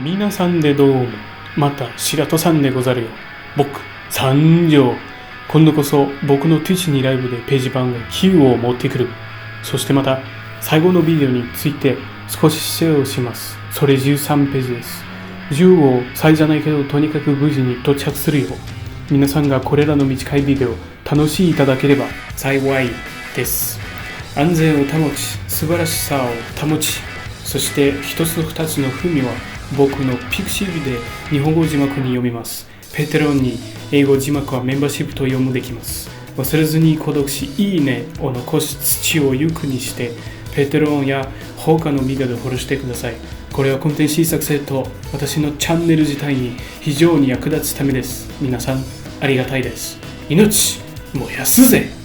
皆さんでどうも、また白戸さんでござるよ。僕、参上。今度こそ僕の Twitch にライブでページ番号9を持ってくる。そしてまた、最後のビデオについて少しシェアをします。それ13ページです。10をさいじゃないけど、とにかく無事に到着するよ。皆さんがこれらの短いビデオ楽しいいただければ幸いです。安全を保ち、素晴らしさを保ち、そして一つ二つの文は僕のピクシブで日本語字幕に読みます。ペテロンに英語字幕はメンバーシップと読むできます。忘れずに購読し、いいねを残し土をゆくにして、ペテロンや他のビデオでフォローしてください。これはコンテンツ作成と私のチャンネル自体に非常に役立つためです。皆さんありがたいです。命燃やすぜ。